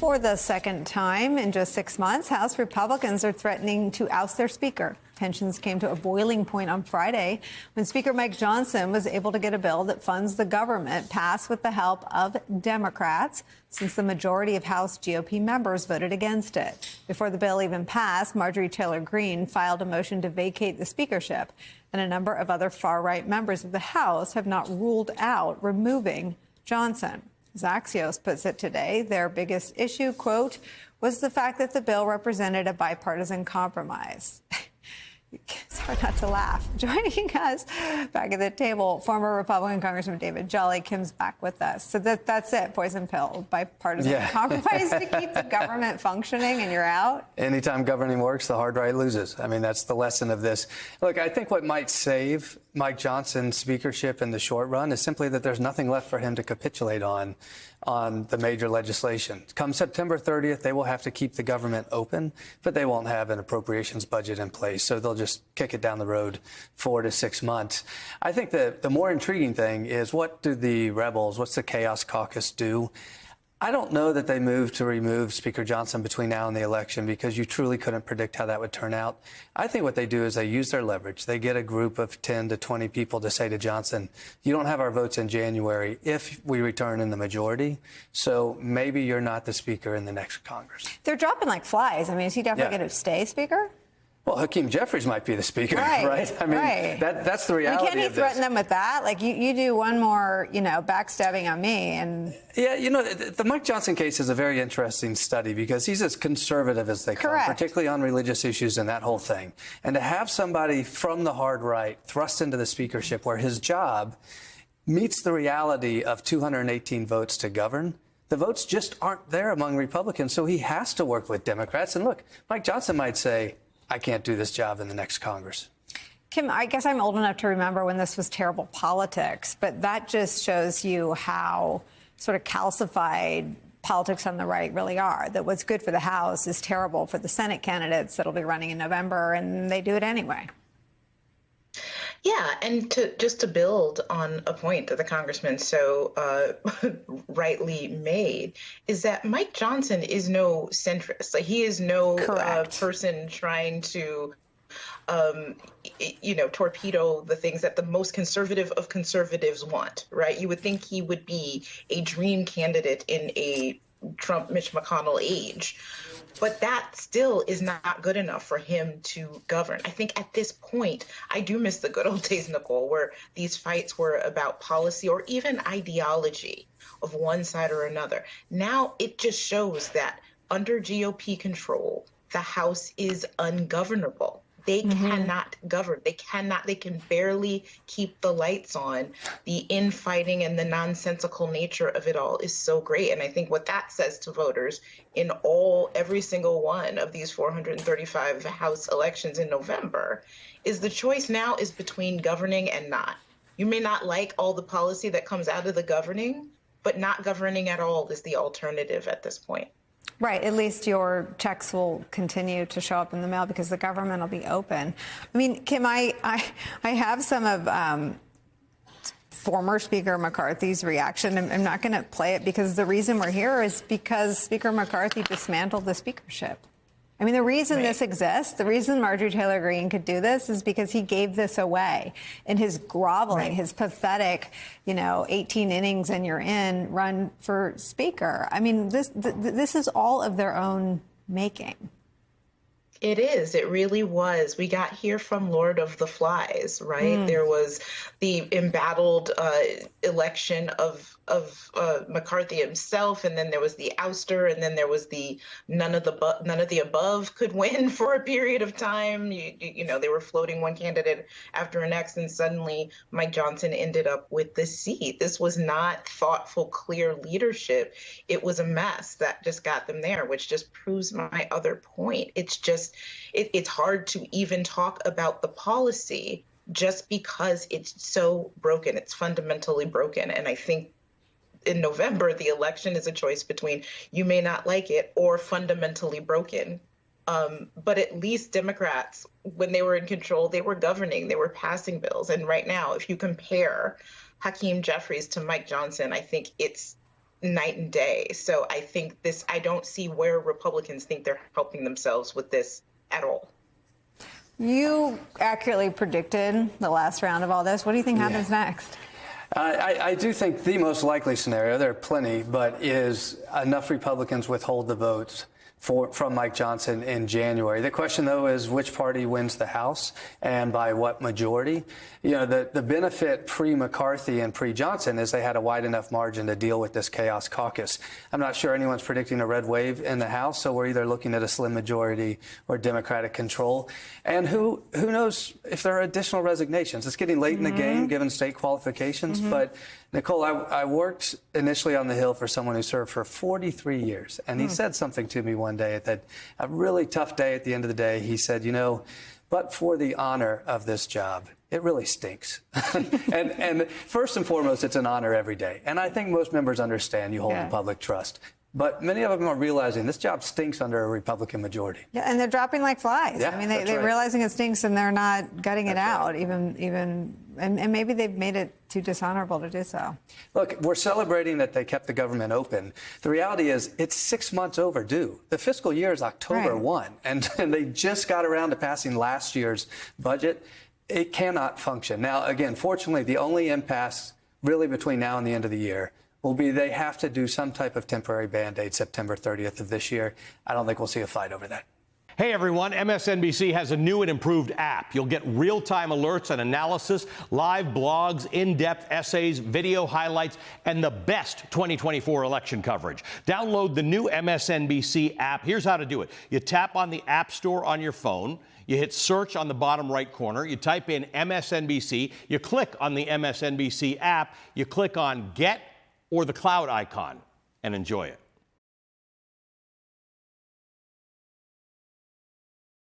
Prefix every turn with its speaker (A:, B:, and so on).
A: For the second time in just 6 months, House Republicans are threatening to oust their speaker. Tensions came to a boiling point on Friday when Speaker Mike Johnson was able to get a bill that funds the government passed with the help of Democrats, since the majority of House GOP members voted against it. Before the bill even passed, Marjorie Taylor Greene filed a motion to vacate the speakership, and a number of other far-right members of the House have not ruled out removing Johnson. As Axios puts it today, their biggest issue, quote, was the fact that the bill represented a bipartisan compromise. It's hard not to laugh. Joining us back at the table, former Republican Congressman David Jolly. Kim's back with us. So that's it, poison pill, bipartisan compromise to keep the government functioning, and you're out?
B: Anytime governing works, the hard right loses. I mean, that's the lesson of this. Look, I think what might save Mike Johnson's speakership in the short run is simply that there's nothing left for him to capitulate on the major legislation. Come September 30th, they will have to keep the government open, but they won't have an appropriations budget in place, so they'll just kick it down the road 4 to 6 months. I think the more intriguing thing is, what do the rebels, what's the Chaos Caucus do? I don't know that they moved to remove Speaker Johnson between now and the election, because you truly couldn't predict how that would turn out. I think what they do is they use their leverage. They get a group of 10 to 20 people to say to Johnson, you don't have our votes in January if we return in the majority, so maybe you're not the speaker in the next Congress.
A: They're dropping like flies. I mean, is he definitely going to stay speaker?
B: Well, Hakeem Jeffries might be the speaker, right? I mean, that's the reality
A: Can't he
B: of this.
A: threaten them with that? Like, you do one more, backstabbing on me, and...
B: Yeah, the Mike Johnson case is a very interesting study, because he's as conservative as they come, particularly on religious issues and that whole thing. And to have somebody from the hard right thrust into the speakership where his job meets the reality of 218 votes to govern, the votes just aren't there among Republicans, so he has to work with Democrats. And look, Mike Johnson might say, I can't do this job in the next Congress.
A: Kim, I guess I'm old enough to remember when this was terrible politics, but that just shows you how sort of calcified politics on the right really are, that what's good for the House is terrible for the Senate candidates that'll be running in November, and they do it anyway.
C: Yeah, and to build on a point that the congressman so rightly made, is that Mike Johnson is no centrist. Like, he is no person trying to, torpedo the things that the most conservative of conservatives want, right? You would think he would be a dream candidate in a Trump-Mitch McConnell age. But that still is not good enough for him to govern. I think at this point, I do miss the good old days, Nicole, where these fights were about policy or even ideology of one side or another. Now it just shows that under GOP control, the House is ungovernable. They cannot govern. They can barely keep the lights on. The infighting and the nonsensical nature of it all is so great. And I think what that says to voters in every single one of these 435 House elections in November is the choice now is between governing and not. You may not like all the policy that comes out of the governing, but not governing at all is the alternative at this point.
A: Right. At least your checks will continue to show up in the mail because the government will be open. I mean, Kim, I have some of former Speaker McCarthy's reaction. I'm not going to play it because the reason we're here is because Speaker McCarthy dismantled the speakership. I mean, the reason this exists, the reason Marjorie Taylor Greene could do this is because he gave this away in his groveling, his pathetic, 18 innings and you're in run for speaker. I mean, this is all of their own making.
C: It is. It really was. We got here from Lord of the Flies, right? There was the embattled election of McCarthy himself, and then there was the ouster, and then there was the none of the above could win for a period of time. They were floating one candidate after the next, and suddenly Mike Johnson ended up with the seat. This was not thoughtful, clear leadership. It was a mess that just got them there, which just proves my other point. It's just it's hard to even talk about the policy just because it's so broken. It's fundamentally broken. And I think in November, the election is a choice between you may not like it or fundamentally broken. But at least Democrats, when they were in control, they were governing, they were passing bills. And right now, if you compare Hakeem Jeffries to Mike Johnson, I think it's night and day. So I don't see where Republicans think they're helping themselves with this at all.
A: You accurately predicted the last round of all this. What do you think happens next?
B: I do think the most likely scenario, there are plenty, but is enough Republicans withhold the votes from Mike Johnson in January. The question, though, is which party wins the House and by what majority? You know, the benefit pre-McCarthy and pre-Johnson is they had a wide enough margin to deal with this chaos caucus. I'm not sure anyone's predicting a red wave in the House, so we're either looking at a slim majority or Democratic control. And who knows if there are additional resignations? It's getting late in the game, given state qualifications, but Nicole, I worked initially on the Hill for someone who served for 43 years, and he said something to me one day that a really tough day at the end of the day. He said, but for the honor of this job, it really stinks. and first and foremost, it's an honor every day. And I think most members understand you hold the public trust. But many of them are realizing this job stinks under a Republican majority.
A: Yeah, and they're dropping like flies.
B: Yeah,
A: I mean, they're
B: right.
A: realizing it stinks and they're not gutting it out,
B: Right.
A: And maybe they've made it too dishonorable to do so.
B: Look, we're celebrating that they kept the government open. The reality is it's 6 months overdue. The fiscal year is October 1, and they just got around to passing last year's budget. It cannot function. Now, again, fortunately, the only impasse really between now and the end of the year will be they have to do some type of temporary Band-Aid September 30th of this year. I don't think we'll see a fight over that.
D: Hey everyone, MSNBC has a new and improved app. You'll get real-time alerts and analysis, live blogs, in-depth essays, video highlights, and the best 2024 election coverage. Download the new MSNBC app. Here's how to do it. You tap on the App Store on your phone. You hit search on the bottom right corner. You type in MSNBC. You click on the MSNBC app. You click on Get or the cloud icon and enjoy it.